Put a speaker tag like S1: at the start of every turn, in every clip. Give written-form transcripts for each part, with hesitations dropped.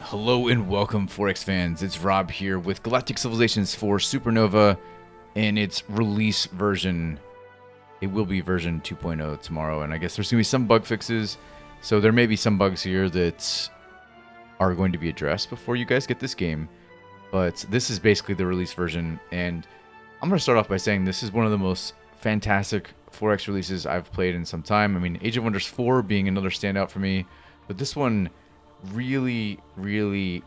S1: Hello and welcome, Forex fans. It's Rob here with Galactic Civilizations for Supernova and its release version. It will be version 2.0 tomorrow, and I guess there's going to be some bug fixes. So there may be some bugs here that are going to be addressed before you guys get this game. But this is basically the release version, and I'm going to start off by saying this is one of the most fantastic 4X releases I've played in some time. I mean, Age of Wonders 4 being another standout for me, but this one really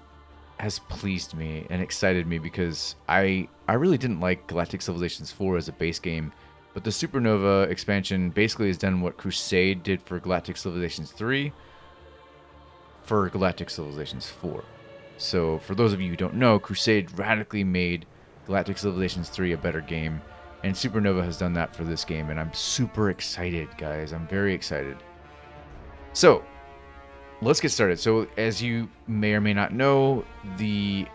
S1: has pleased me and excited me because I really didn't like Galactic Civilizations 4 as a base game, but the Supernova expansion basically has done what Crusade did for Galactic Civilizations 3 for Galactic Civilizations 4. So for those of you who don't know, Crusade radically made Galactic Civilizations 3 a better game, and Supernova has done that for this game, and I'm super excited, guys. I'm very excited. So let's get started. So, as you may or may not know, the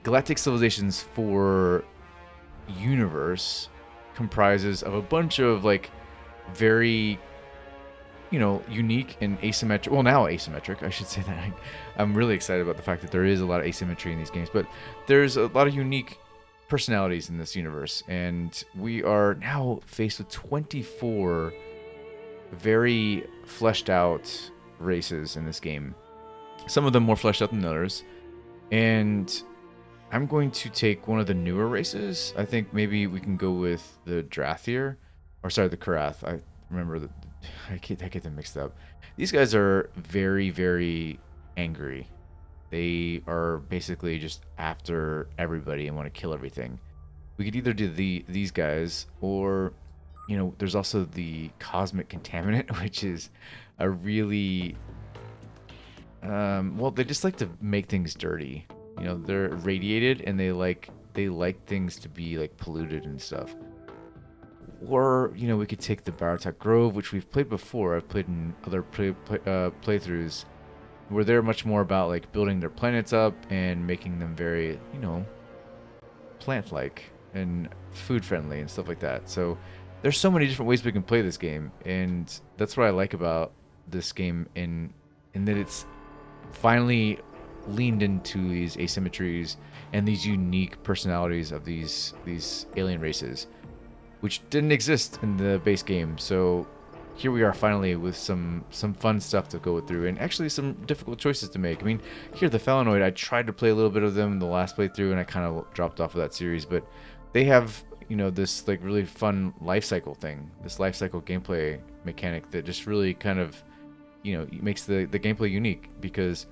S1: Galactic Civilizations 4 universe comprises of a bunch of very, unique and asymmetric. Well, now asymmetric, I should say that. I'm really excited about the fact that there is a lot of asymmetry in these games, but there's a lot of unique personalities in this universe, and we are now faced with 24 very fleshed out races in this game, some of them more fleshed out than others, and I'm going to take one of the newer races. I think maybe we can go with the Drathier, or sorry, the Crath. I remember that. I get them mixed up. These guys are very angry. They are basically just after everybody and want to kill everything. We could either do these guys, or there's also the Cosmic Contaminant, which is a really well, they just like to make things dirty. They're radiated, and they like things to be like polluted and stuff. Or we could take the Baratok Grove, which we've played before. I've played in other playthroughs, where they're much more about like building their planets up and making them very plant-like and food-friendly and stuff like that. So there's so many different ways we can play this game, and that's what I like about this game in that it's finally leaned into these asymmetries and these unique personalities of these alien races, which didn't exist in the base game. So here we are finally with some fun stuff to go through, and actually some difficult choices to make. I mean, here the Phalanoid, I tried to play a little bit of them in the last playthrough, and I kind of dropped off of that series, but they have this like really fun life cycle thing, this life cycle gameplay mechanic that just really kind of makes the gameplay unique, because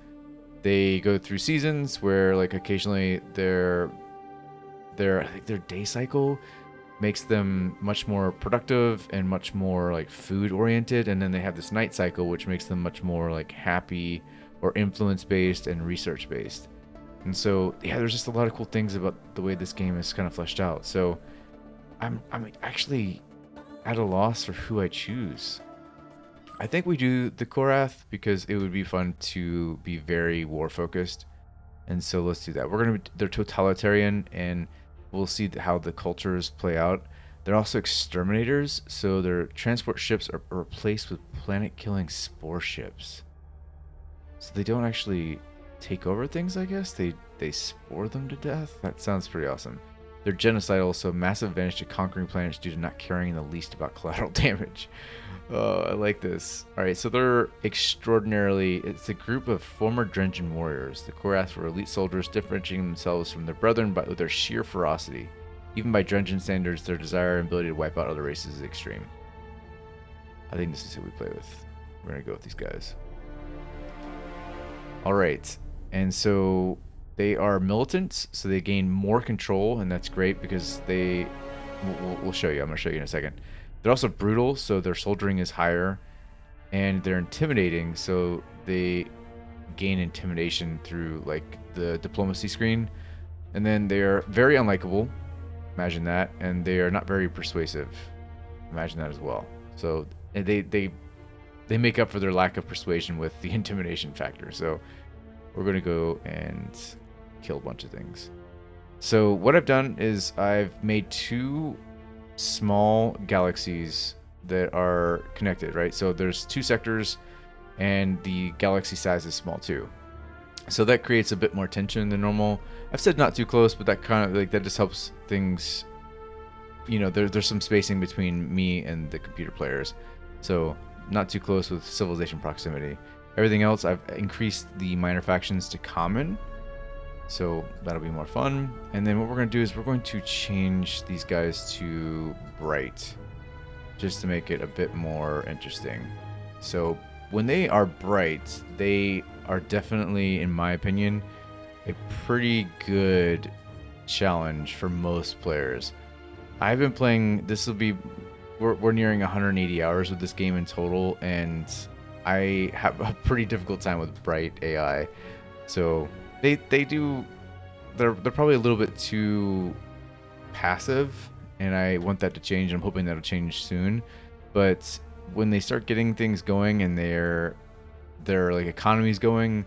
S1: they go through seasons where like occasionally their day cycle makes them much more productive and much more like food oriented, and then they have this night cycle which makes them much more like happy or influence based and research based. And so yeah, there's just a lot of cool things about the way this game is kind of fleshed out. So I'm actually at a loss for who I choose. I think we do the Korath because it would be fun to be very war focused, and so let's do that. They're totalitarian, and we'll see how the cultures play out. They're also exterminators, so their transport ships are replaced with planet-killing spore ships. So they don't actually take over things, I guess. They spore them to death. That sounds pretty awesome. They're genocidal, so massive advantage to conquering planets due to not caring in the least about collateral damage. Oh, I like this. Alright, so they're it's a group of former Drengen warriors. The Korath were elite soldiers differentiating themselves from their brethren with their sheer ferocity. Even by Drengen standards, their desire and ability to wipe out other races is extreme. I think this is who we play with. We're going to go with these guys. Alright, and so they are militants, so they gain more control, and that's great because we'll show you. I'm going to show you in a second. They're also brutal, so their soldiering is higher, and they're intimidating, so they gain intimidation through like the diplomacy screen. And then they are very unlikable, imagine that, and they are not very persuasive, imagine that as well. So they make up for their lack of persuasion with the intimidation factor. So we're going to go and kill a bunch of things. So what I've done is I've made two small galaxies that are connected, right? So there's two sectors, and the galaxy size is small too. So that creates a bit more tension than normal. I've said not too close, but that kind of like that just helps things. You know, there's some spacing between me and the computer players, so not too close with civilization proximity. Everything else, I've increased the minor factions to common, so that'll be more fun. And then what we're going to do is we're going to change these guys to bright, just to make it a bit more interesting. So when they are bright, they are definitely, in my opinion, a pretty good challenge for most players. I've been playing, we're nearing 180 hours with this game in total, and I have a pretty difficult time with bright AI. So they're probably a little bit too passive, and I want that to change. I'm hoping that'll change soon. But when they start getting things going and their like economies going,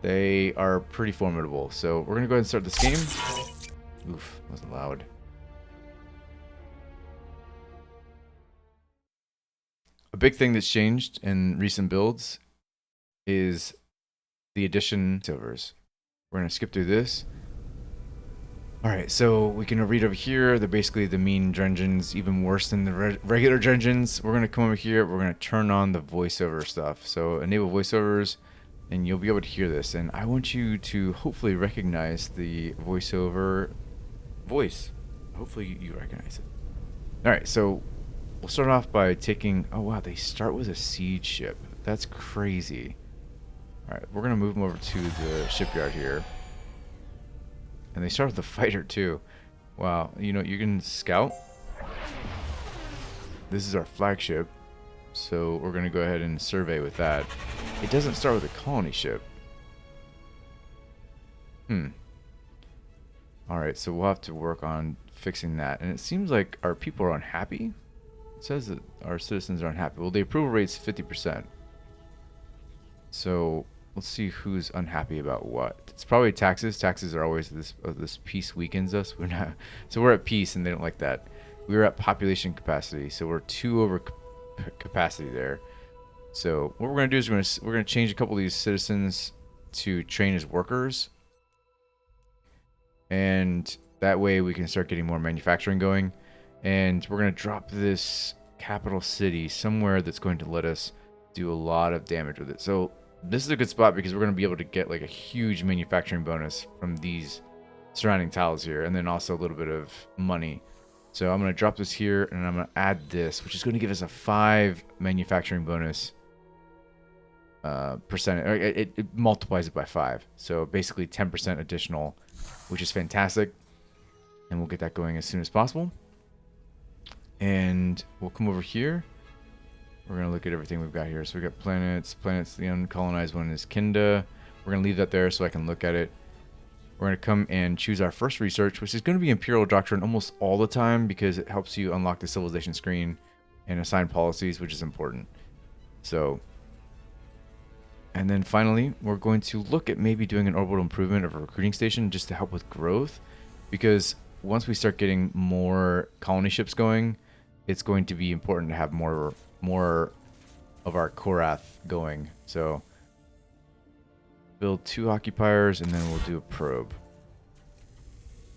S1: they are pretty formidable. So we're gonna go ahead and start this game. Oof, that was loud. A big thing that's changed in recent builds is the addition of silvers. We're going to skip through this. Alright, so we can read over here. They're basically the mean dungeons, even worse than the regular dungeons. We're going to come over here. We're going to turn on the voiceover stuff. So enable voiceovers, and you'll be able to hear this. And I want you to hopefully recognize the voiceover voice. Hopefully you recognize it. Alright, so we'll start off by taking... Oh, wow, they start with a siege ship. That's crazy. Alright, we're going to move them over to the shipyard here. And they start with a fighter, too. Wow, you know, you can scout. This is our flagship. So we're going to go ahead and survey with that. It doesn't start with a colony ship. Alright, so we'll have to work on fixing that. And it seems like our people are unhappy. It says that our citizens are unhappy. Well, the approval rate's 50%. So let's see who's unhappy about what. It's probably taxes. Taxes are always this peace weakens us. We're at peace, and they don't like that. We're at population capacity, so we're 2 over capacity there. So what we're gonna do is we're gonna change a couple of these citizens to train as workers, and that way we can start getting more manufacturing going. And we're going to drop this capital city somewhere that's going to let us do a lot of damage with it. So this is a good spot because we're going to be able to get like a huge manufacturing bonus from these surrounding tiles here, and then also a little bit of money. So I'm going to drop this here, and I'm going to add this, which is going to give us a 5 manufacturing bonus percentage. It multiplies it by 5. So basically 10% additional, which is fantastic. And we'll get that going as soon as possible. And we'll come over here. We're going to look at everything we've got here. So we've got planets. Planets, the uncolonized one is Kinda. We're going to leave that there so I can look at it. We're going to come and choose our first research, which is going to be Imperial Doctrine almost all the time because it helps you unlock the civilization screen and assign policies, which is important. So, and then finally, we're going to look at maybe doing an orbital improvement of a recruiting station just to help with growth. Because once we start getting more colony ships going, it's going to be important to have more of our Crath going. So build 2 occupiers, and then we'll do a probe.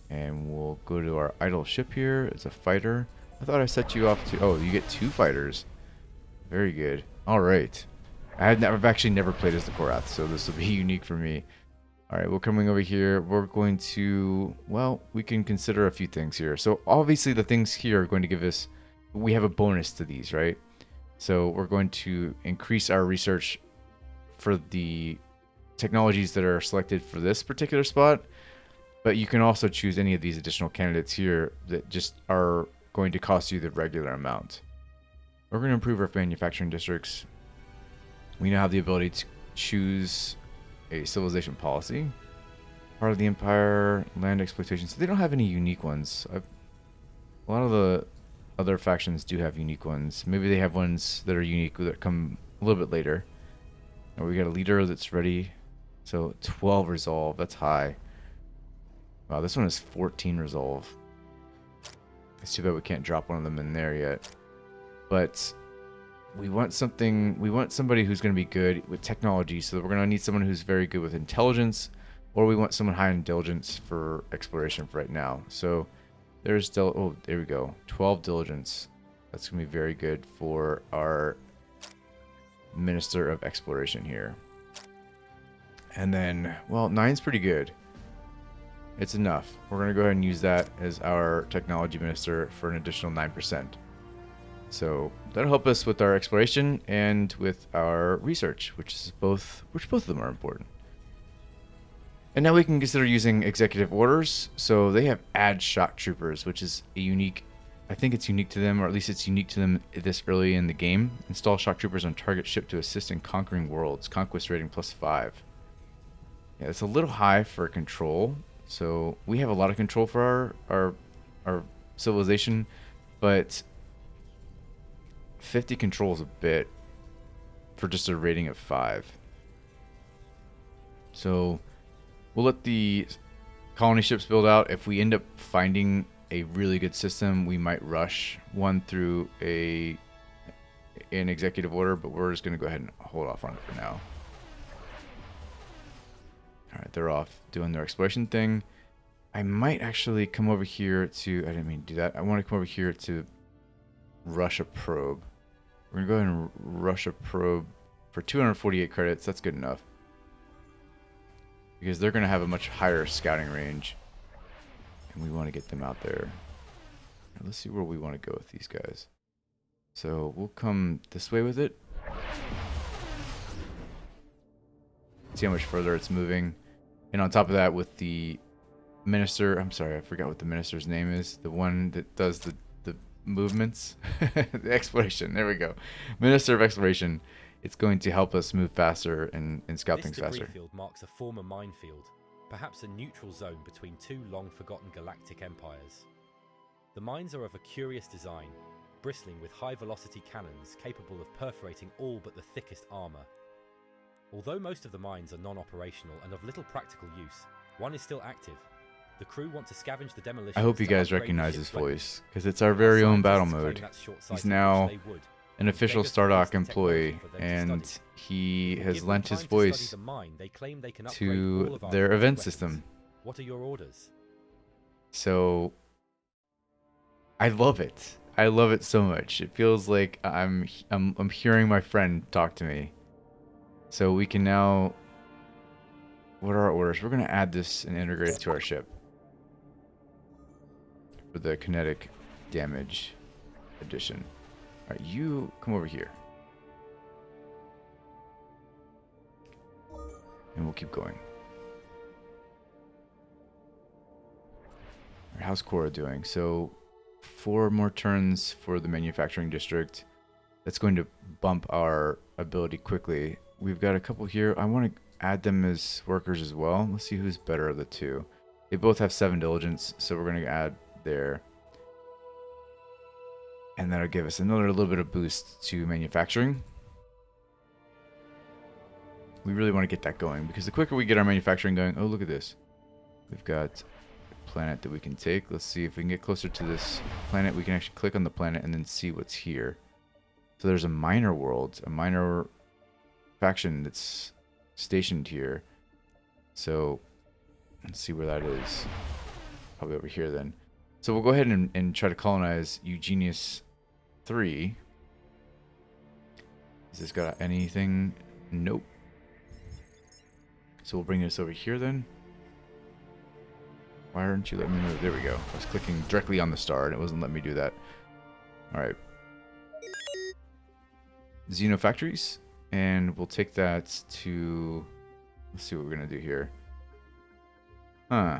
S1: And we'll go to our idle ship here. It's a fighter. I thought I set you off to... Oh, you get 2 fighters. Very good. All right. I've actually never played as the Crath, so this will be unique for me. All right, we're coming over here. We're going to... Well, we can consider a few things here. So obviously the things here are going to give us... We have a bonus to these, right? So we're going to increase our research for the technologies that are selected for this particular spot. But you can also choose any of these additional candidates here that just are going to cost you the regular amount. We're going to improve our manufacturing districts. We now have the ability to choose a civilization policy. Part of the empire, land exploitation. So they don't have any unique ones. A lot of the other factions do have unique ones. Maybe they have ones that are unique that come a little bit later. And we got a leader that's ready. So 12 resolve. That's high. Wow, this one is 14 resolve. It's too bad we can't drop one of them in there yet. But we want somebody who's going to be good with technology, so we're going to need someone who's very good with intelligence, or we want someone high in diligence for exploration for right now. So there's still, oh, there we go, 12 diligence. That's going to be very good for our Minister of Exploration here. And then, well, 9's pretty good. It's enough. We're going to go ahead and use that as our technology minister for an additional 9%. So that'll help us with our exploration and with our research, which both of them are important. And now we can consider using executive orders. So they have add shock troopers, which is a unique, I think it's unique to them, or at least it's unique to them this early in the game. Install shock troopers on target ship to assist in conquering worlds. Conquest rating +5. Yeah, it's a little high for control. So we have a lot of control for our civilization, but 50 control is a bit for just a rating of 5. So we'll let the colony ships build out. If we end up finding a really good system, we might rush one through an executive order, but we're just going to go ahead and hold off on it for now. All right, they're off doing their exploration thing. I might actually come over here to, I didn't mean to do that. I want to come over here to rush a probe. We're going to go ahead and rush a probe for 248 credits. That's good enough, because they're going to have a much higher scouting range, and we want to get them out there. Now, let's see where we want to go with these guys. So we'll come this way with it. See how much further it's moving. And on top of that, with the minister, I'm sorry, I forgot what the minister's name is. The one that does the movements. The exploration, there we go. Minister of Exploration. It's going to help us move faster and scout things faster.
S2: This debris field marks a former minefield, perhaps a neutral zone between two long-forgotten galactic empires. The mines are of a curious design, bristling with high-velocity cannons capable of perforating all but the thickest armor. Although most of the mines are non-operational and of little practical use, one is still active. The crew want to scavenge the demolition.
S1: I hope you guys recognize his voice, because it's our very own battle mode. He's now an official Stardock employee, and he has lent his voice to their event system.
S2: What are your orders?
S1: So I love it. I love it so much. It feels like I'm hearing my friend talk to me. So we can now, what are our orders? We're going to add this and integrate it to our ship for the kinetic damage addition. All right, you come over here. And we'll keep going. All right, how's Cora doing? So 4 more turns for the manufacturing district. That's going to bump our ability quickly. We've got a couple here. I want to add them as workers as well. Let's see who's better of the two. They both have 7 diligence, so we're going to add there. And that'll give us another little bit of boost to manufacturing. We really want to get that going, because the quicker we get our manufacturing going... Oh, look at this. We've got a planet that we can take. Let's see if we can get closer to this planet. We can actually click on the planet and then see what's here. So there's a minor world, a minor faction that's stationed here. So let's see where that is. Probably over here then. So we'll go ahead and try to colonize Eugenius 3. Has this got anything? Nope. So we'll bring this over here then. Why aren't you letting me move? There we go. I was clicking directly on the star and it wasn't letting me do that. Alright. Xenofactories. And we'll take that to... Let's see what we're going to do here. Huh.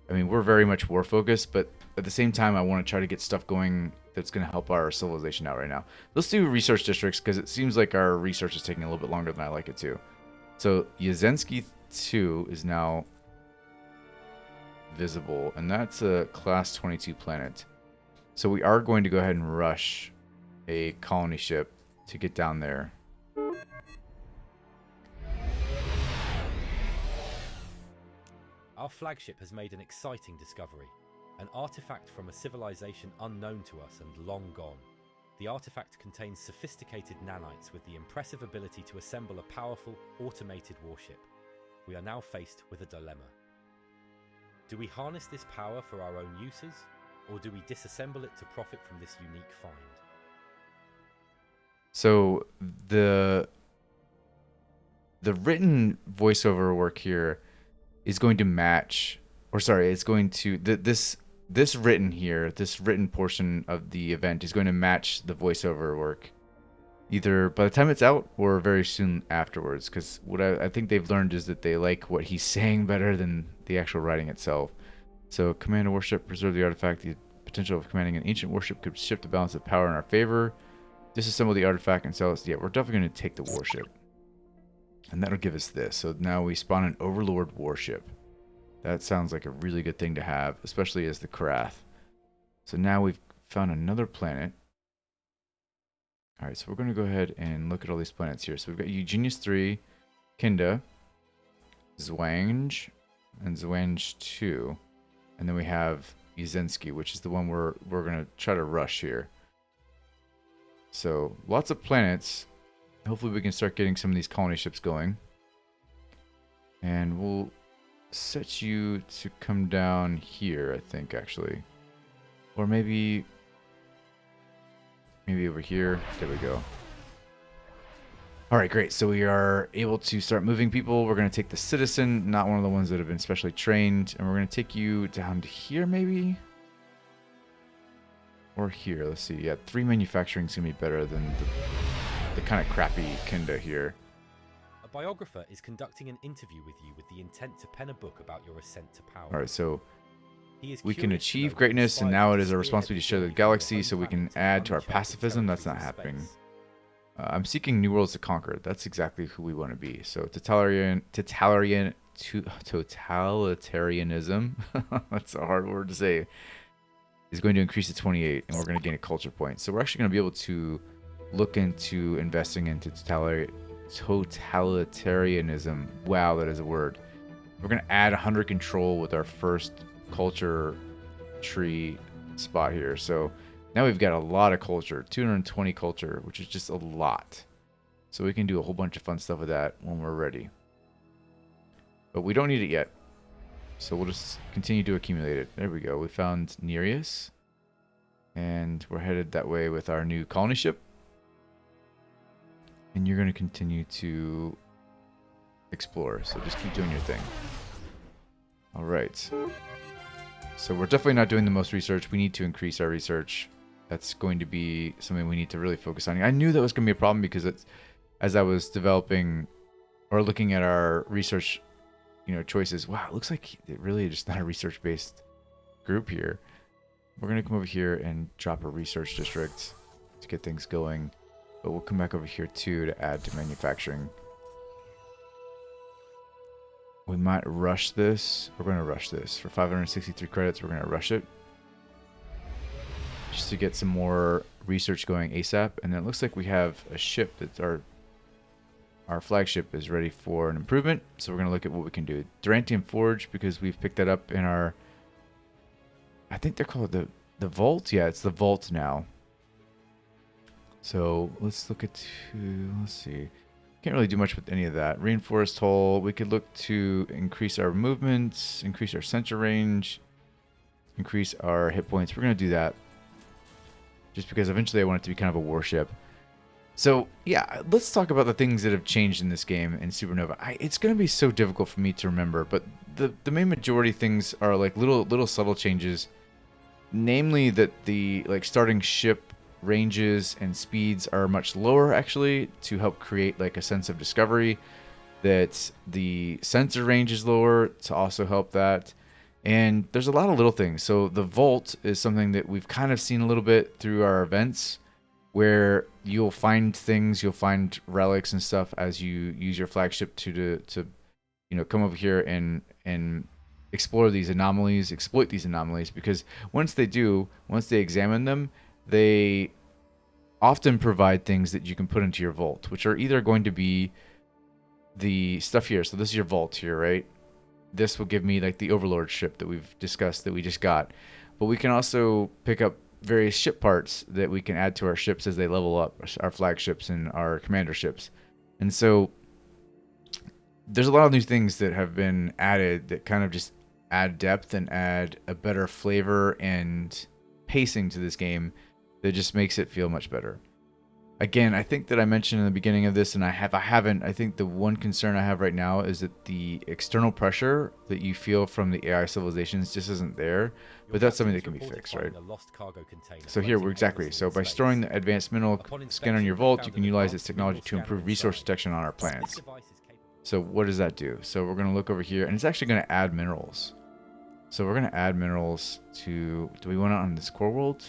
S1: I mean, we're very much war focused, but at the same time, I want to try to get stuff going that's going to help our civilization out right now. Let's do research districts, because it seems like our research is taking a little bit longer than I like it to. So Yazensky 2 is now visible, and that's a class 22 planet. So we are going to go ahead and rush a colony ship to get down there.
S2: Our flagship has made an exciting discovery, an artifact from a civilization unknown to us and long gone. The artifact contains sophisticated nanites with the impressive ability to assemble a powerful, automated warship. We are now faced with a dilemma. Do we harness this power for our own uses, or do we disassemble it to profit from this unique find?
S1: So the written voiceover work here is going to match, or sorry, it's going to this written here, this written portion of the event is going to match the voiceover work, either by the time it's out or very soon afterwards. Because what I think they've learned is that they like what he's saying better than the actual writing itself. So command a warship, preserve the artifact. The potential of commanding an ancient warship could shift the balance of power in our favor. Disassemble the artifact and sell it. Yeah, we're definitely going to take the warship. And that'll give us this. So now we spawn an Overlord warship. That sounds like a really good thing to have, especially as the Crath. So now we've found another planet. Alright, so we're going to go ahead and look at all these planets here. So we've got Eugenius 3, Kinda, Zwange, and Zwange 2. And then we have Yezensky, which is the one we're going to try to rush here. So lots of planets. Hopefully we can start getting some of these colony ships going. And we'll set you to come down here, I think, actually. Or maybe over here. There we go. Alright, great. So we are able to start moving people. We're going to take the Citizen, not one of the ones that have been specially trained. And we're going to take you down to here, maybe? Or here. Let's see. Yeah, 3 manufacturing is going to be better than the kind of crappy Kinda here.
S2: A biographer is conducting an interview with you with the intent to pen a book about your ascent to power.
S1: Alright, so we can achieve greatness, and now it is our responsibility to share the galaxy so we can add to our pacifism. That's not happening. I'm seeking new worlds to conquer. That's exactly who we want to be. So totalitarianism. That's a hard word to say. Is going to increase to 28, and we're going to gain a culture point. So we're actually going to be able to look into investing into totalitarianism. Wow, that is a word. We're going to add 100 control with our first culture tree spot here. So now we've got a lot of culture, 220 culture, which is just a lot. So we can do a whole bunch of fun stuff with that when we're ready. But we don't need it yet. So we'll just continue to accumulate it. There we go. We found Nereus. And we're headed that way with our new colony ship. And you're going to continue to explore. So just keep doing your thing. Alright. So we're definitely not doing the most research. We need to increase our research. That's going to be something we need to really focus on. I knew that was going to be a problem because as I was developing or looking at our research, choices. Wow, it looks like it really just not a research-based group here. We're going to come over here and drop a research district to get things going. But we'll come back over here too to add to manufacturing. We might rush this. We're going to rush this. For 563 credits, we're going to rush it. Just to get some more research going ASAP. And then it looks like we have a ship that's our flagship is ready for an improvement. So we're going to look at what we can do. Durantium Forge, because we've picked that up in our... I think they're called the Vault. Yeah, it's the Vault now. So let's look at... Let's see. Can't really do much with any of that. Reinforced hull. We could look to increase our movements, increase our sensor range, increase our hit points. We're going to do that. Just because eventually I want it to be kind of a warship. So, yeah, let's talk about the things that have changed in this game in Supernova. It's going to be so difficult for me to remember, but the main majority things are like little subtle changes. Namely that the starting ship ranges and speeds are much lower actually to help create like a sense of discovery. That the sensor range is lower to also help that. And there's a lot of little things. So the Vault is something that we've kind of seen a little bit through our events, where you'll find things, you'll find relics and stuff as you use your flagship to come over here and explore these anomalies, exploit these anomalies, because once they examine them, they often provide things that you can put into your vault, which are either going to be the stuff here. So this is your vault here, right? This will give me like the Overlord ship that we've discussed that we just got. But we can also pick up various ship parts that we can add to our ships as they level up, our flagships and our commander ships. And so there's a lot of new things that have been added that kind of just add depth and add a better flavor and pacing to this game that just makes it feel much better. Again, I think that I mentioned in the beginning of this, and I haven't. I think the one concern I have right now is that the external pressure that you feel from the AI civilizations just isn't there. But that's something that can be fixed, right? So here we're exactly. So by storing the advanced mineral scan on your vault, you can utilize this technology to improve resource protection on our planets. So what does that do? So we're going to look over here, and it's actually going to add minerals. So we're going to add minerals to... Do we want it on this core world?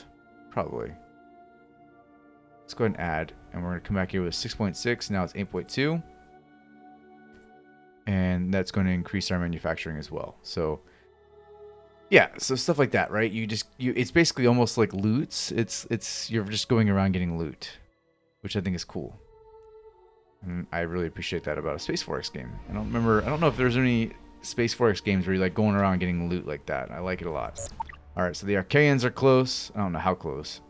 S1: Probably. Let's go ahead and add, and we're going to come back here with 6.6. Now it's 8.2. And that's going to increase our manufacturing as well. So yeah, so stuff like that, right? It's basically almost like loots. You're just going around getting loot, which I think is cool. And I really appreciate that about a Space Forex game. I don't know if there's any Space Forex games where you're like going around getting loot like that. I like it a lot. All right, so the Archaeans are close. I don't know how close.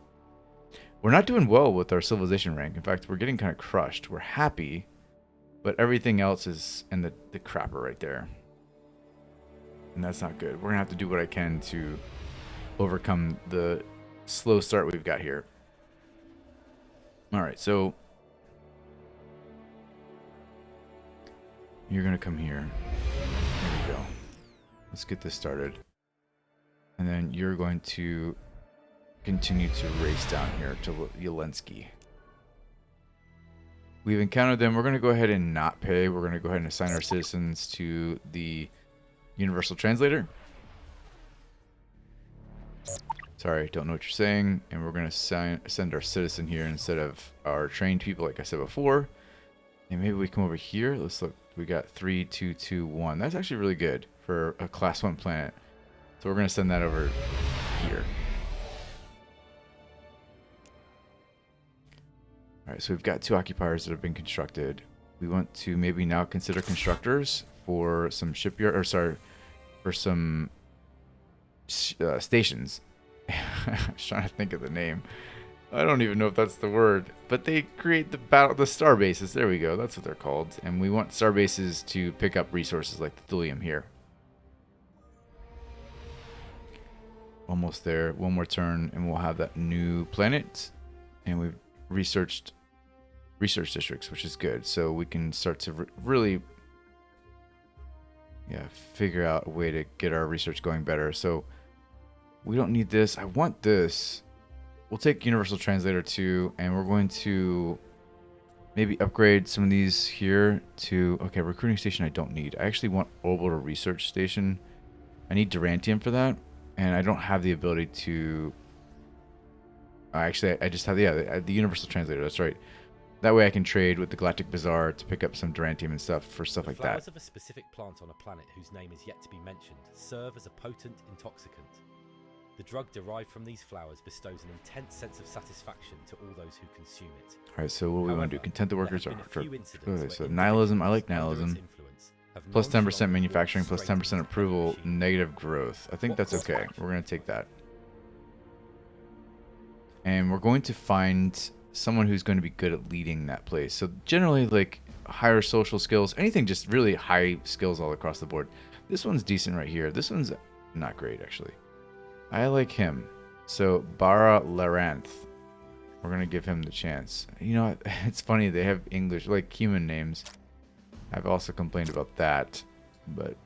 S1: We're not doing well with our civilization rank. In fact, we're getting kind of crushed. We're happy, but everything else is in the crapper right there. And that's not good. We're going to have to do what I can to overcome the slow start we've got here. All right, so you're going to come here. There we go. Let's get this started. And then you're going to continue to race down here to Yelensky. We've encountered them. We're going to go ahead and not pay. We're going to go ahead and assign our citizens to the Universal Translator. Sorry, don't know what you're saying. And we're going to send our citizen here instead of our trained people, like I said before. And maybe we come over here. Let's look. We got 3, 2, 2, 1. That's actually really good for a Class 1 planet. So we're going to send that over here. Alright, so we've got 2 occupiers that have been constructed. We want to maybe now consider constructors for some shipyard, or sorry, for some stations. I was trying to think of the name. I don't even know if that's the word, but they create the star bases. There we go. That's what they're called. And we want star bases to pick up resources like the thulium here. Almost there. One more turn, and we'll have that new planet. And we've researched research districts, which is good. So we can start to really, figure out a way to get our research going better. So we don't need this. I want this. We'll take Universal Translator 2, and we're going to maybe upgrade some of these here to... Okay, recruiting station I don't need. I actually want orbital research station. I need Durantium for that, and I don't have the ability to... Actually, I just have the Universal Translator. That's right. That way I can trade with the Galactic Bazaar to pick up some Durantium and stuff for stuff like that.
S2: Flowers of a specific plant on a planet whose name is yet to be mentioned serve as a potent intoxicant. The drug derived from these flowers bestows an intense sense of satisfaction to all those who consume it.
S1: Alright, so what we want to do? Content the workers are...
S2: Okay,
S1: so nihilism, I like nihilism. Plus 10% manufacturing, plus 10% approval, negative growth. I think that's okay. We're going to take that. And we're going to find someone who's going to be good at leading that place. So generally, like, higher social skills, anything just really high skills all across the board. This one's decent right here. This one's not great, actually. I like him. So, Bara Laranth. We're going to give him the chance. You know, it's funny, they have English, like, human names. I've also complained about that. But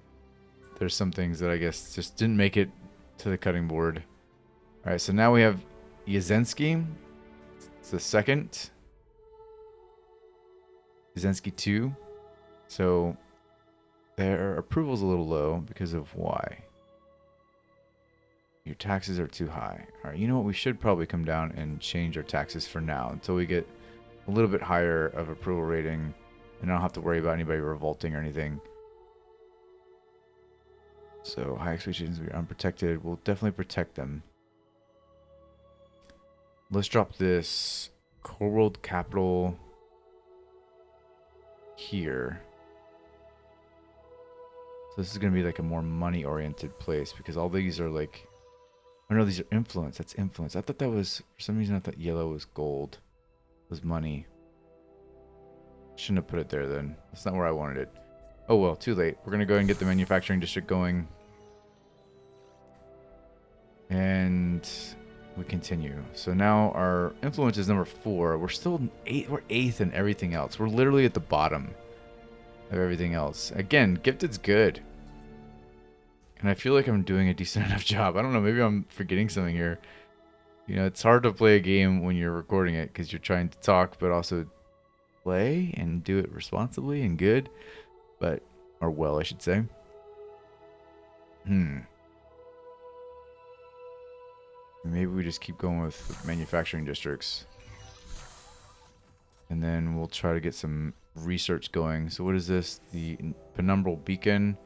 S1: there's some things that I guess just didn't make it to the cutting board. Alright, so now we have Yazensky. It's the second. Yazensky 2. So, their approval's a little low because of why? Your taxes are too high. Alright, you know what? We should probably come down and change our taxes for now until we get a little bit higher of approval rating and I don't have to worry about anybody revolting or anything. So, high expectations, we're unprotected. We'll definitely protect them. Let's drop this core world capital here. So this is going to be like a more money-oriented place because all these are like Oh no, these are influence. That's influence. I thought that was, for some reason I thought yellow was gold. Was money. Shouldn't have put it there then. That's not where I wanted it. Oh well, too late. We're gonna go ahead and get the manufacturing district going. And we continue. So now our influence is number 4. We're still 8. We're 8th in everything else. We're literally at the bottom of everything else. Again, gifted's good. And I feel like I'm doing a decent enough job. I don't know. Maybe I'm forgetting something here. You know, it's hard to play a game when you're recording it because you're trying to talk, but also play and do it responsibly and good. But, or well, I should say. Maybe we just keep going with manufacturing districts. And then we'll try to get some research going. So what is this? The penumbral beacon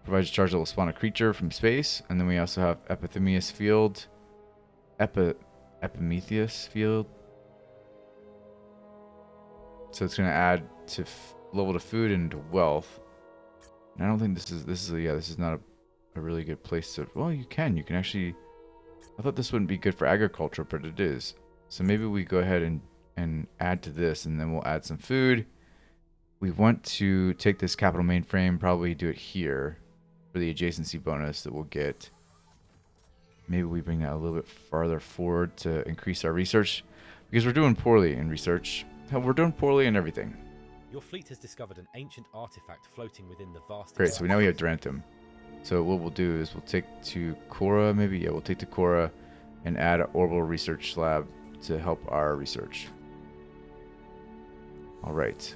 S1: provides a charge that will spawn a creature from space. And then we also have Epithemius field. Epimetheus field. So it's going to add to level to food and to wealth. And I don't think this is not a really good place to, well, you can actually, I thought this wouldn't be good for agriculture, but it is. So maybe we go ahead and add to this, and then we'll add some food. We want to take this capital mainframe, probably do it here for the adjacency bonus that we'll get. Maybe we bring that a little bit farther forward to increase our research, because we're doing poorly in research. Hell, we're doing poorly in everything.
S2: Your fleet has discovered an ancient artifact floating within the vast...
S1: Great, so now we have Durantum. So what we'll do is we'll take to Cora, maybe? Yeah, we'll take to Cora and add an orbital research lab to help our research. All right.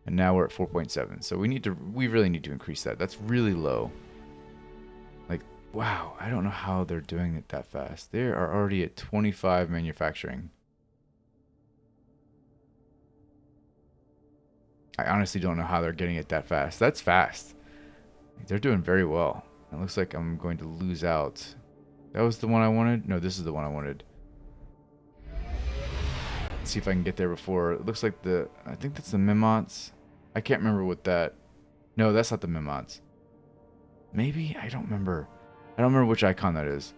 S1: And now we're at 4.7. So we really need to increase that. That's really low. Like, wow, I don't know how they're doing it that fast. They are already at 25 manufacturing. I honestly don't know how they're getting it that fast. That's fast. They're doing very well. It looks like I'm going to lose out. That was the one I wanted? No, this is the one I wanted. Let's see if I can get there before. It looks like I think that's the Mimots. I can't remember what that... No, that's not the Mimots. Maybe? I don't remember. I don't remember which icon that is.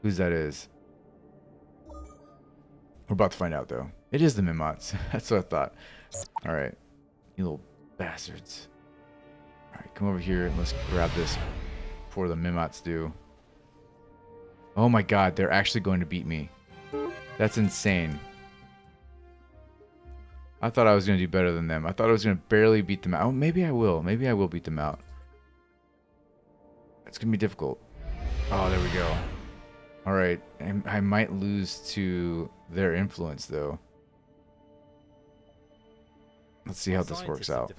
S1: Whose that is. We're about to find out, though. It is the Mimots. That's what I thought. Alright. You little bastards. Alright, come over here and let's grab this before the Mimots do. Oh my god, they're actually going to beat me. That's insane. I thought I was going to do better than them. I thought I was going to barely beat them out. Oh, maybe I will. Maybe I will beat them out. It's going to be difficult. Oh, there we go. Alright, I might lose to their influence, though. Let's see how this works out.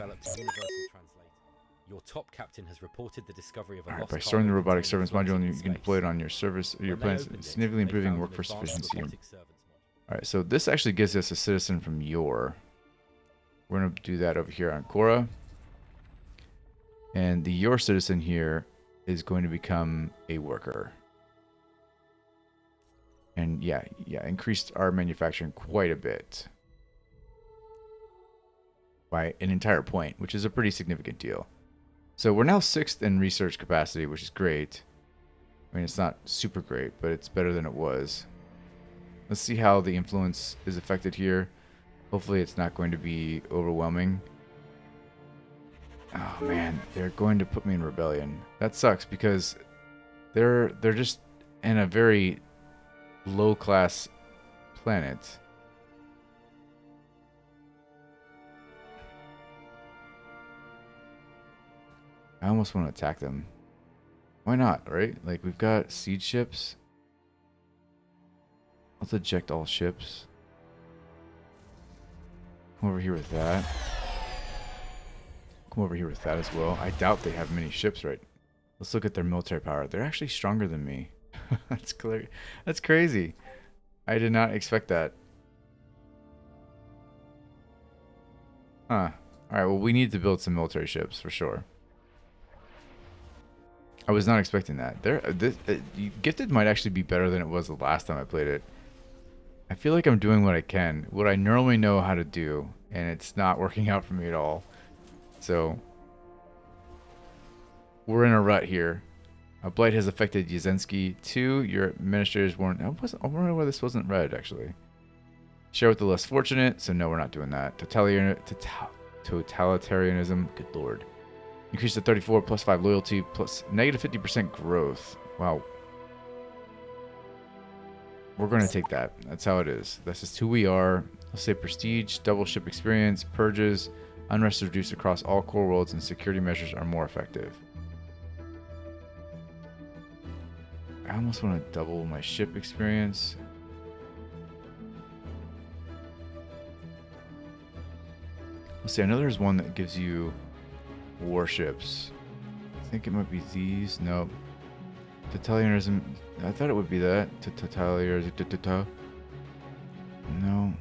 S2: Your top captain has reported the discovery of a
S1: Alright, by storing the robotic servants module, you can deploy it on your service or your plans, significantly improving workforce efficiency. Alright, so this actually gives us a citizen from Yor. We're going to do that over here on Cora. And the Yor citizen here is going to become a worker. And yeah, increased our manufacturing quite a bit. By an entire point, which is a pretty significant deal. So we're now 6th in research capacity, which is great. I mean, it's not super great, but it's better than it was. Let's see how the influence is affected here. Hopefully it's not going to be overwhelming. Oh man, they're going to put me in rebellion. That sucks because they're just in a very low class planet. I almost want to attack them. Why not, right? Like, we've got siege ships. Let's eject all ships. Come over here with that. Come over here with that as well. I doubt they have many ships, right? Let's look at their military power. They're actually stronger than me. That's clear. That's crazy. I did not expect that. Huh. Alright, well, we need to build some military ships for sure. I was not expecting that. Gifted might actually be better than it was the last time I played it. I feel like I'm doing what I can, what I normally know how to do, and it's not working out for me at all. So we're in a rut here. A blight has affected Yezensky too. Your administrators warned. I wonder why this wasn't red actually. Share with the less fortunate. So no, we're not doing that. Totalitarianism. Good lord. Increase to 34 plus 5 loyalty plus negative 50% growth. Wow. We're going to take that. That's how it is. That's just who we are. Let's say prestige, double ship experience, purges, unrest reduced across all core worlds, and security measures are more effective. I almost want to double my ship experience. Let's see. I know there's one that gives you warships. I think it might be these. Nope. Totalitarianism. I thought it would be that. Totalitarianism. No.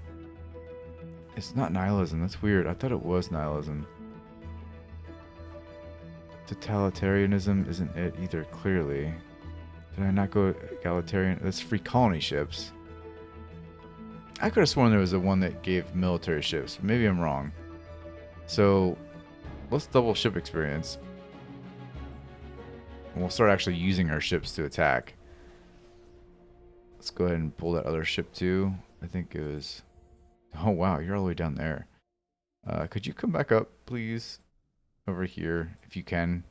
S1: It's not nihilism. That's weird. I thought it was nihilism. Totalitarianism isn't it either, clearly. Did I not go egalitarian? That's free colony ships. I could have sworn there was a one that gave military ships. Maybe I'm wrong. So, let's double ship experience. And we'll start actually using our ships to attack. Let's go ahead and pull that other ship too. I think it was... Oh wow, you're all the way down there. Could you come back up, please? Over here, if you can.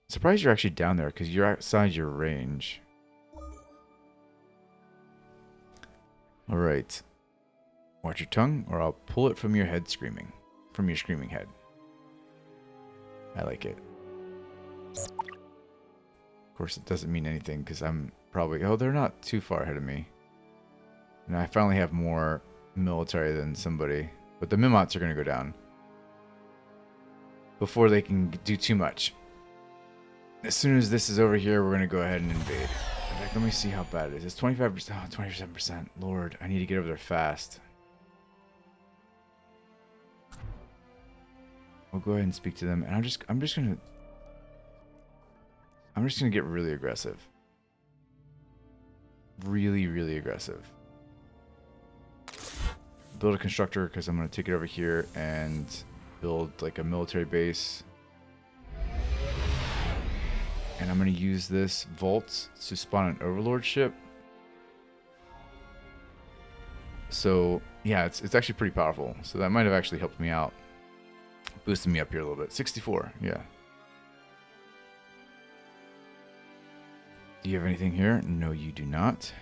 S1: Surprised you're actually down there, because you're outside your range. Alright. Watch your tongue, or I'll pull it from your head screaming. From your screaming head. I like it. Of course, it doesn't mean anything, because I'm probably... Oh, they're not too far ahead of me. And I finally have more military than somebody. But the Mimots are going to go down. Before they can do too much. As soon as this is over here, we're going to go ahead and invade. In fact, let me see how bad it is. It's 25%. Oh, 27%. Lord, I need to get over there fast. We'll go ahead and speak to them. And I'm just going to get really aggressive. Really, really aggressive. Build a constructor because I'm going to take it over here and build like a military base. And I'm going to use this vault to spawn an overlord ship. So yeah, it's actually pretty powerful. So that might have actually helped me out. Boosting me up here a little bit. 64, yeah. Do you have anything here? No, you do not.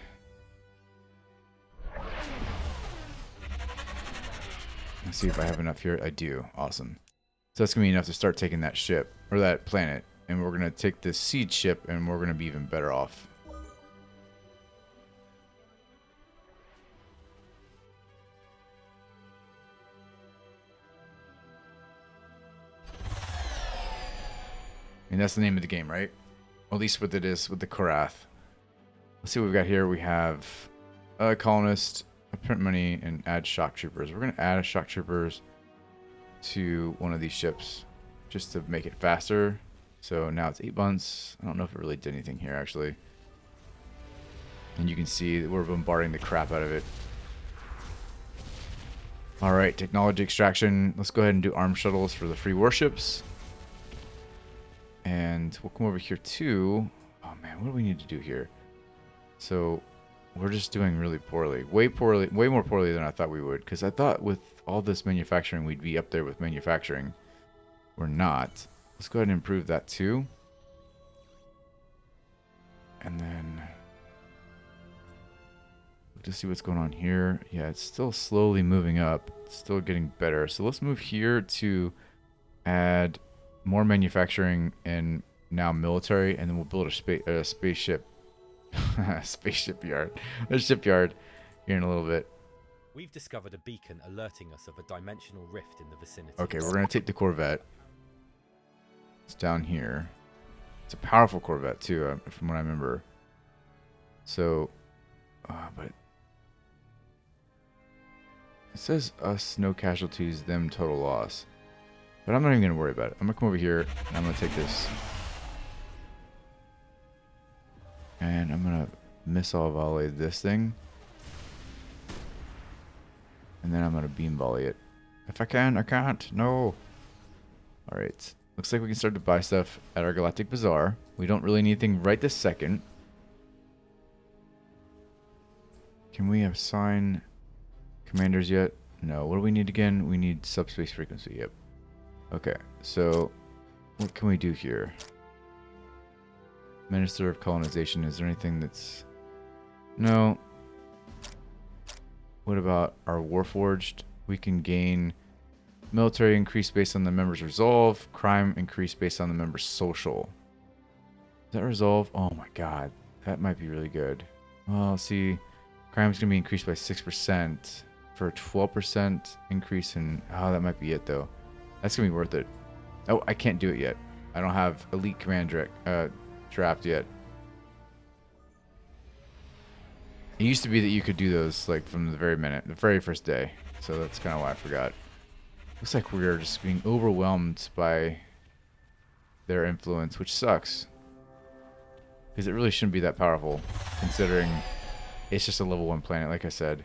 S1: Let's see if I have enough here. I do. Awesome. So that's going to be enough to start taking that ship, or that planet. And we're going to take this siege ship, and we're going to be even better off. And that's the name of the game, right? At least what it is with the Crath. Let's see what we've got here. We have a colonist, a print money, and add shock troopers. We're going to add shock troopers to one of these ships just to make it faster. So now it's 8 months. I don't know if it really did anything here, actually. And you can see that we're bombarding the crap out of it. Alright, technology extraction. Let's go ahead and do arm shuttles for the free warships. And we'll come over here too. Oh man, what do we need to do here? So we're just doing really poorly. Way more poorly than I thought we would. Because I thought with all this manufacturing, we'd be up there with manufacturing. We're not. Let's go ahead and improve that too. And then we'll just see what's going on here. Yeah, it's still slowly moving up. It's still getting better. So let's move here to add more manufacturing and now military, and then we'll build a spaceship. Spaceship yard. A shipyard here in a little bit.
S2: We've discovered a beacon alerting us of a dimensional rift in the vicinity.
S1: Okay, we're going to take the Corvette. It's down here. It's a powerful Corvette too, from what I remember. So, but it says us no casualties, them total loss. But I'm not even going to worry about it. I'm going to come over here and I'm going to take this. And I'm going to missile volley this thing. And then I'm going to beam volley it. If I can, I can't. No. Alright. Looks like we can start to buy stuff at our Galactic Bazaar. We don't really need anything right this second. Can we assign commanders yet? No. What do we need again? We need subspace frequency. Yep. Okay. So what can we do here? Minister of Colonization. Is there anything that's... No. What about our Warforged? We can gain military increase based on the member's resolve. Crime increase based on the member's social. Is that resolve? Oh my god. That might be really good. Well, see. Crime's going to be increased by 6% for a 12% increase in... Oh, that might be it, though. That's going to be worth it. Oh, I can't do it yet. I don't have Elite Command draft yet. It used to be that you could do those like from the very first day. So that's kind of why I forgot. Looks like we're just being overwhelmed by their influence, which sucks. Because it really shouldn't be that powerful, considering it's just a level 1 planet, like I said.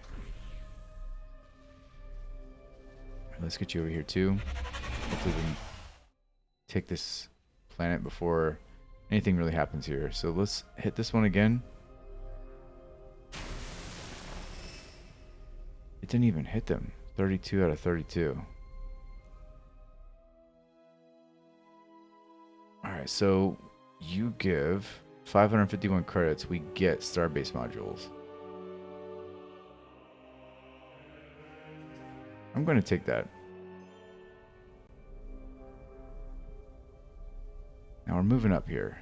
S1: Let's get you over here too. Hopefully we can take this planet before anything really happens here. So let's hit this one again. It didn't even hit them. 32 out of 32. Alright, so you give 551 credits. We get Starbase modules. I'm going to take that. Now we're moving up here.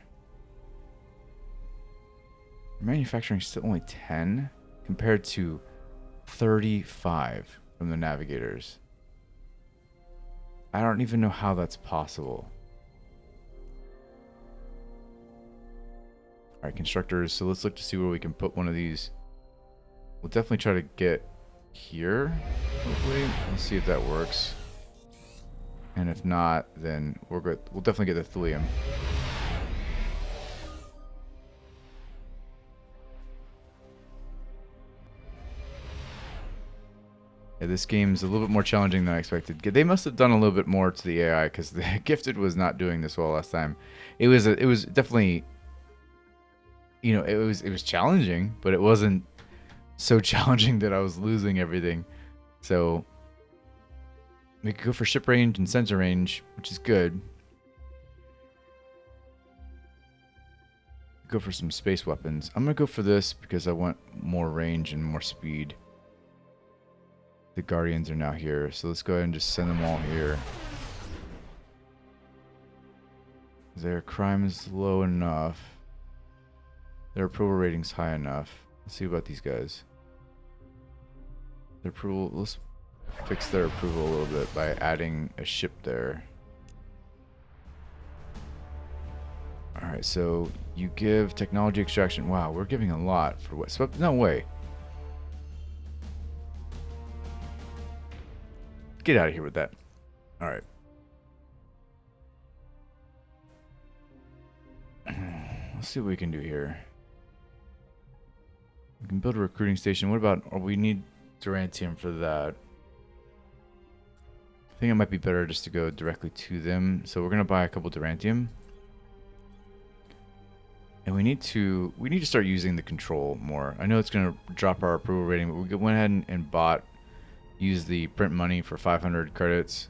S1: Manufacturing is still only 10 compared to 35 from the navigators. I don't even know how that's possible. Alright, constructors. So let's look to see where we can put one of these. We'll definitely try to get here, hopefully. Let's see if that works. And if not, then we're good. We'll definitely get the thulium. Yeah, this game's a little bit more challenging than I expected. They must have done a little bit more to the AI because the Gifted was not doing this well last time. It was definitely, you know, it was challenging, but it wasn't so challenging that I was losing everything. So we could go for ship range and sensor range, which is good. Go for some space weapons. I'm gonna go for this because I want more range and more speed. The Guardians are now here, so let's go ahead and just send them all here. Their crime is low enough. Their approval rating's high enough. Let's see about these guys. Their approval, let's fix their approval a little bit by adding a ship there. Alright, so you give technology extraction. Wow, we're giving a lot for what? No way. Get out of here with that. Alright. Let's see what we can do here. We can build a recruiting station. What about... Oh, we need Durantium for that. I think it might be better just to go directly to them. So we're going to buy a couple Durantium. And we need to start using the control more. I know it's going to drop our approval rating, but we went ahead and bought... Use the print money for 500 credits.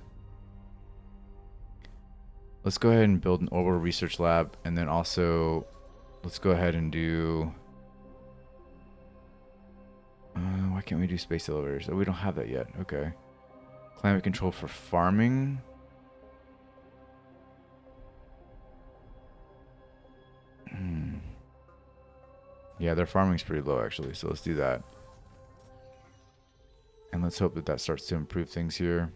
S1: Let's go ahead and build an orbital research lab, and then also let's go ahead and do why can't we do space elevators? Oh, we don't have that yet. Okay. Climate control for farming. Yeah, their farming's pretty low actually, so let's do that. And let's hope that that starts to improve things here.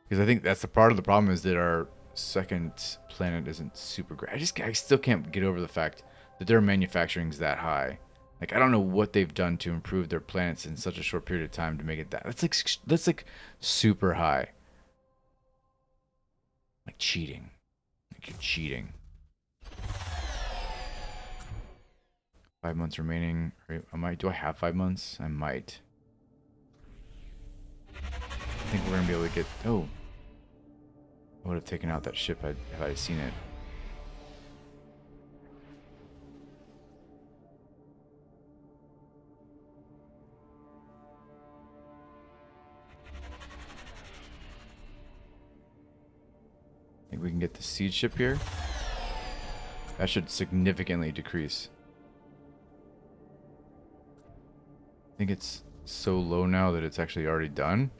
S1: Because I think that's the part of the problem is that our second planet isn't super great. I still can't get over the fact that their manufacturing's that high. Like, I don't know what they've done to improve their planets in such a short period of time to make it that. That's like super high. Like cheating. Like you're cheating. 5 months remaining. Do I have 5 months? I might. I think we're gonna be able to get. Oh, I would have taken out that ship if I'd seen it. I think we can get the siege ship here. That should significantly decrease. I think it's so low now that it's actually already done.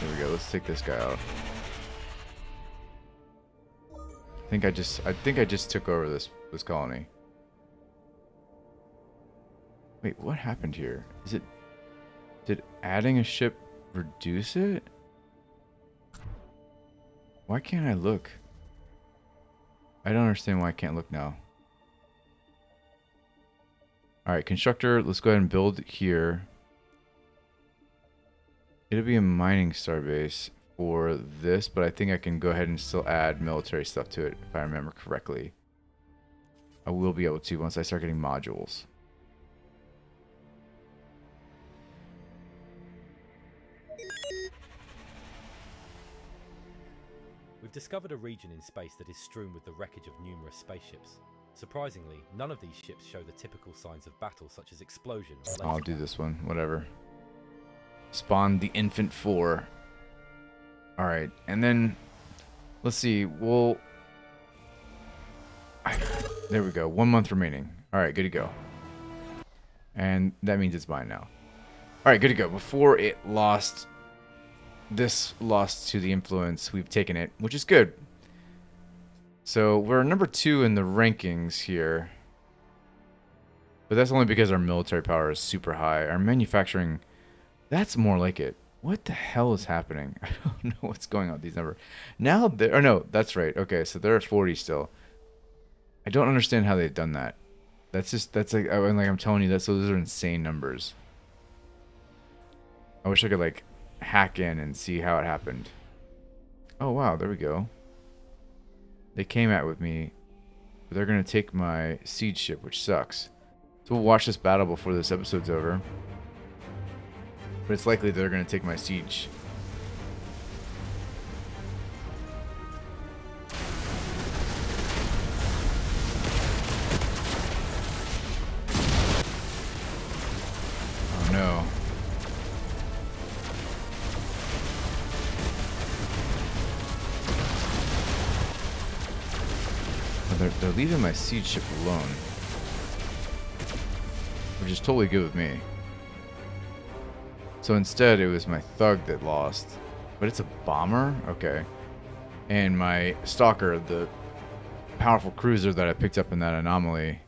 S1: There we go. Let's take this guy out. I think I just took over this colony. Wait, what happened here? Did adding a ship reduce it? Why can't I look? I don't understand why I can't look now. Alright, constructor, let's go ahead and build here. It'll be a mining starbase for this, but I think I can go ahead and still add military stuff to it, if I remember correctly. I will be able to once I start getting modules.
S2: We've discovered a region in space that is strewn with the wreckage of numerous spaceships. Surprisingly, none of these ships show the typical signs of battle, such as explosion or laser
S1: I'll do this one, whatever. Spawn the Infant 4. Alright, and then let's see, there we go, 1 month remaining. Alright, good to go. And that means it's mine now. Alright, good to go. Before it lost to the influence, we've taken it, which is good. So we're number 2 in the rankings here. But that's only because our military power is super high. Our manufacturing, that's more like it. What the hell is happening? I don't know what's going on with these numbers. Now they're, oh no, that's right. Okay, so they're at 40 still. I don't understand how they've done that. That's like I'm telling you, those are insane numbers. I wish I could like hack in and see how it happened. Oh wow, there we go. They came at with me, but they're gonna take my siege ship, which sucks. So we'll watch this battle before this episode's over. But it's likely they're gonna take my siege. Oh no. They're leaving my siege ship alone, which is totally good with me. So instead, it was my thug that lost, but it's a bomber? Okay. And my stalker, the powerful cruiser that I picked up in that anomaly,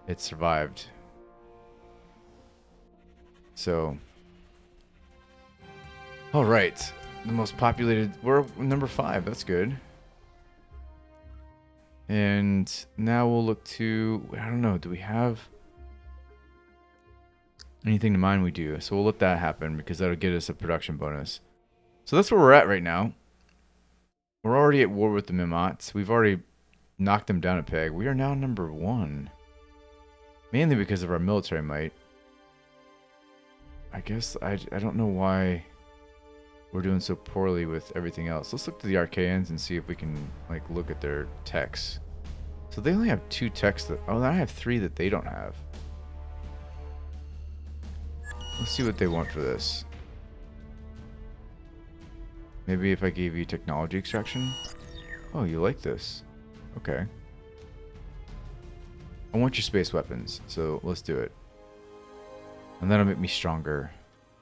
S1: it survived. So, all right, the most populated, we're number 5, that's good. And now we'll look to, I don't know, do we have anything to mine? We do. So we'll let that happen because that'll get us a production bonus. So that's where we're at right now. We're already at war with the Mimots. We've already knocked them down a peg. We are now number 1. Mainly because of our military might. I guess I don't know why we're doing so poorly with everything else. Let's look to the Archaeans and see if we can like look at their techs. So they only have 2 techs that, oh, I have 3 that they don't have. Let's see what they want for this. Maybe if I gave you technology extraction. Oh, you like this. Okay. I want your space weapons, so let's do it. And that'll make me stronger.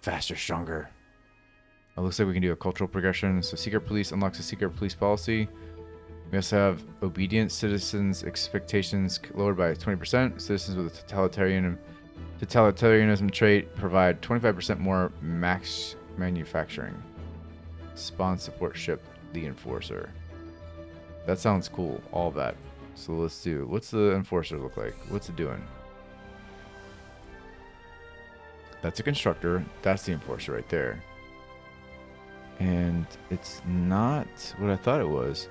S1: Faster, stronger. It looks like we can do a cultural progression. So secret police unlocks a secret police policy. We also have obedient citizens expectations lowered by 20%. Citizens with a totalitarianism trait provide 25% more max manufacturing. Spawn support ship, the Enforcer. That sounds cool, all of that. So let's do, what's the Enforcer look like? What's it doing? That's a constructor. That's the Enforcer right there. And it's not what I thought it was.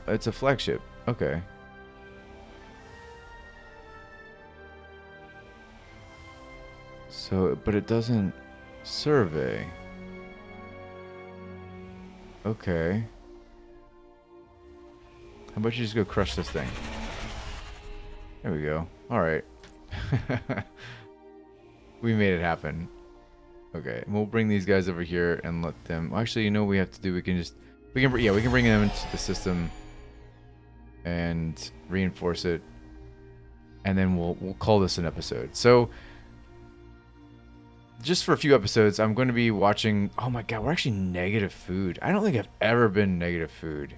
S1: It's a flagship. Okay. So, but it doesn't... Survey. Okay. How about you just go crush this thing? There we go. Alright. We made it happen. Okay, and we'll bring these guys over here and let them... Actually, you know what we have to do? We can bring them into the system and reinforce it. And then we'll call this an episode. So, just for a few episodes, I'm going to be watching... Oh my god, we're actually negative food. I don't think I've ever been negative food.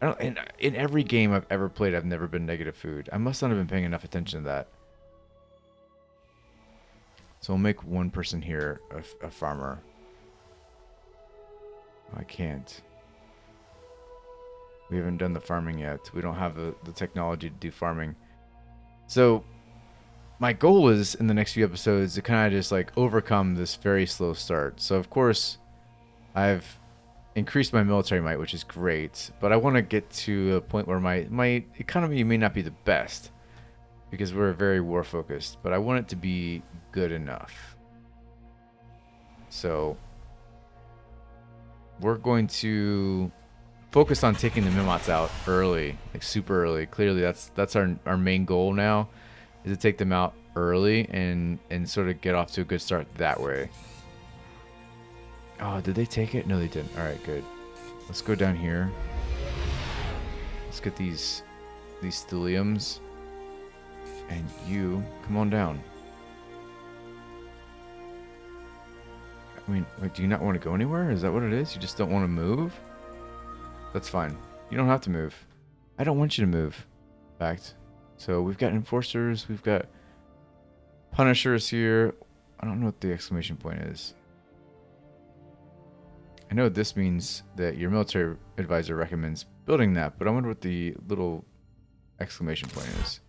S1: I don't, in every game I've ever played, I've never been negative food. I must not have been paying enough attention to that. So we'll make one person here a farmer. Oh, I can't. We haven't done the farming yet. We don't have the technology to do farming. So my goal is in the next few episodes to kind of just like overcome this very slow start. So of course I've increased my military might, which is great, but I want to get to a point where my economy may not be the best because we're very war focused, but I want it to be good enough. So we're going to focus on taking the Mimots out early, like super early. Clearly that's our main goal now, is to take them out early and sort of get off to a good start that way. Oh, did they take it? No, they didn't. All right, good. Let's go down here. Let's get these stelliums. And you, come on down. I mean, wait, do you not want to go anywhere? Is that what it is? You just don't want to move? That's fine. You don't have to move. I don't want you to move. In fact. So we've got enforcers. We've got punishers here. I don't know what the exclamation point is. I know this means that your military advisor recommends building that, but I wonder what the little exclamation point is.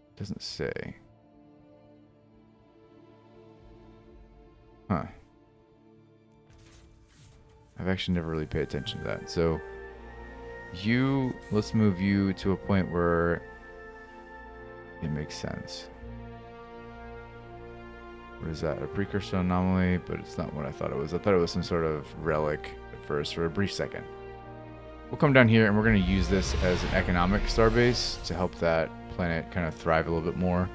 S1: It doesn't say. Huh. I've actually never really paid attention to that. So let's move you to a point where it makes sense. What is that? A precursor anomaly, but it's not what I thought it was. I thought it was some sort of relic at first for a brief second. We'll come down here and we're going to use this as an economic starbase to help that planet kind of thrive a little bit more.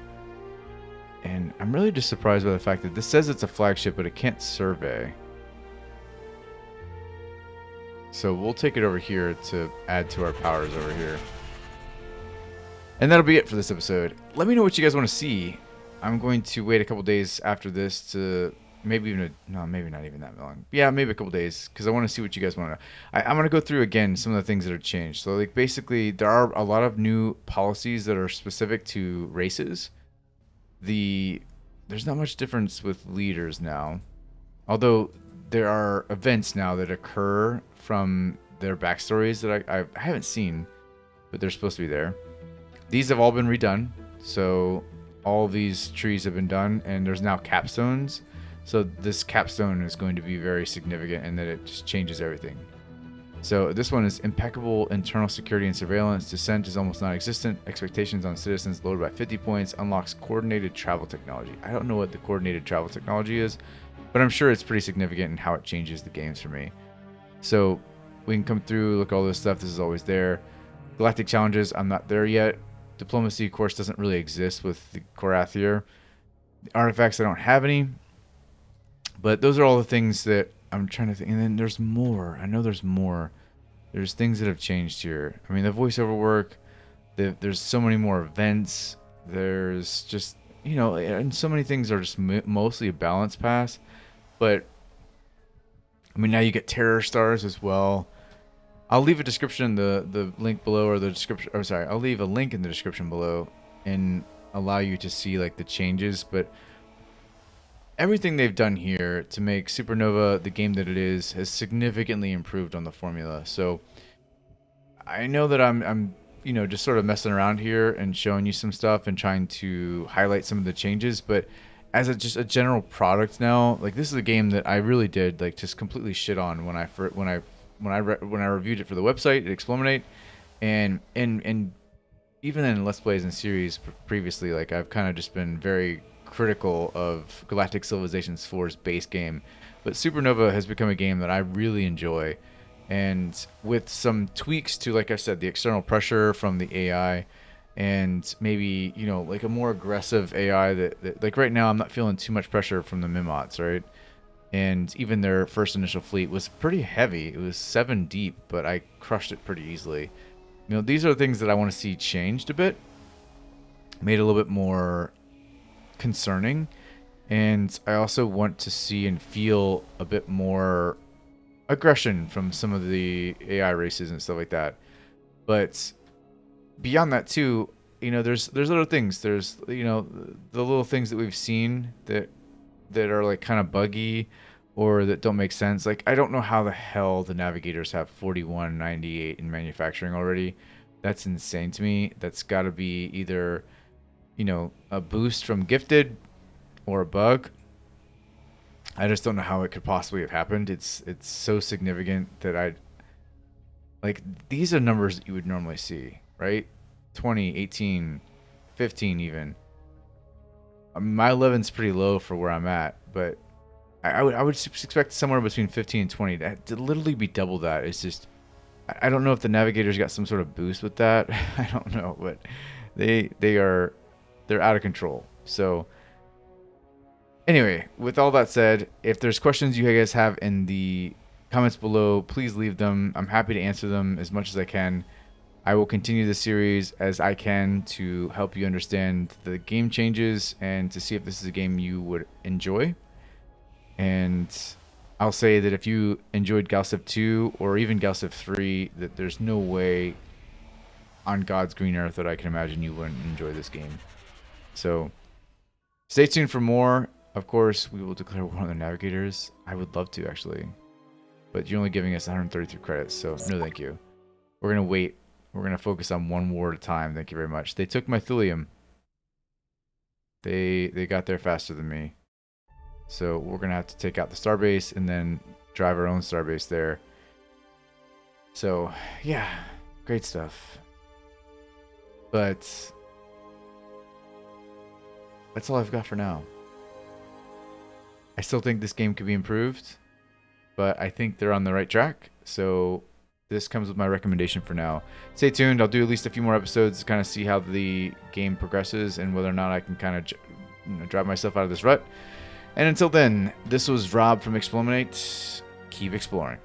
S1: And I'm really just surprised by the fact that this says it's a flagship, but it can't survey. So we'll take it over here to add to our powers over here. And that'll be it for this episode. Let me know what you guys want to see. I'm going to wait a couple days after this to maybe even maybe not even that long. Yeah, maybe a couple days because I want to see what you guys want to. I'm going to go through again some of the things that are changed. So like basically there are a lot of new policies that are specific to races. There's not much difference with leaders now, although there are events now that occur from their backstories that I haven't seen, but they're supposed to be there. These have all been redone, so all these trees have been done, and there's now capstones. So this capstone is going to be very significant in that it just changes everything. So this one is impeccable internal security and surveillance. Dissent is almost non-existent. Expectations on citizens lowered by 50 points. Unlocks coordinated travel technology. I don't know what the coordinated travel technology is, but I'm sure it's pretty significant in how it changes the games for me. So we can come through, look at all this stuff. This is always there. Galactic challenges, I'm not there yet. Diplomacy, of course, doesn't really exist with the Crath here. The artifacts, I don't have any. But those are all the things that I'm trying to think. And then there's more. I know there's more. There's things that have changed here. I mean, the voiceover work. There's so many more events. There's just, and so many things are just mostly a balance pass. But, I mean, now you get terror stars as well. I'll leave a description, the link below, or the description, or sorry, I'll leave a link in the description below and allow you to see like the changes. But everything they've done here to make Supernova the game that it is has significantly improved on the formula. So I know that I'm just sort of messing around here and showing you some stuff and trying to highlight some of the changes, but as just a general product now, like this is a game that I really did like just completely shit on when I reviewed it for the website at Explominate, and even in Let's Plays and series previously, like I've kind of just been very critical of Galactic Civilizations 4's base game, but Supernova has become a game that I really enjoy, and with some tweaks to, like I said, the external pressure from the AI, and maybe like a more aggressive AI that like right now I'm not feeling too much pressure from the Mimots, right? And even their first initial fleet was pretty heavy. It was 7 deep, but I crushed it pretty easily. These are the things that I want to see changed a bit, made a little bit more concerning, and I also want to see and feel a bit more aggression from some of the AI races and stuff like that. But beyond that too, there's other things. There's the little things that we've seen that are like kind of buggy or that don't make sense. Like I don't know how the hell the navigators have 4198 in manufacturing already. That's insane to me. That's got to be either a boost from gifted or a bug. I just don't know how it could possibly have happened. It's so significant that I like these are numbers that you would normally see, right? 20, 18, 15 even. My 11's pretty low for where I'm at, but I would expect somewhere between 15 and 20 to literally be double that. It's just I don't know if the navigators got some sort of boost with that. I don't know, but they're out of control. So anyway, with all that said, if there's questions you guys have in the comments below, please leave them. I'm happy to answer them as much as I can. I will continue the series as I can to help you understand the game changes and to see if this is a game you would enjoy. And I'll say that if you enjoyed Galciv 2 or even Galciv 3, that there's no way on God's green earth that I can imagine you wouldn't enjoy this game. So stay tuned for more. Of course, we will declare war on the navigators. I would love to, actually. But you're only giving us 133 credits, so no thank you. We're going to wait. We're going to focus on one war at a time. Thank you very much. They took my thulium. They got there faster than me. So we're going to have to take out the starbase and then drive our own starbase there. So, yeah. Great stuff. But that's all I've got for now. I still think this game could be improved, but I think they're on the right track. So this comes with my recommendation for now. Stay tuned. I'll do at least a few more episodes to kind of see how the game progresses and whether or not I can kind of drive myself out of this rut. And until then, this was Rob from Explominate. Keep exploring.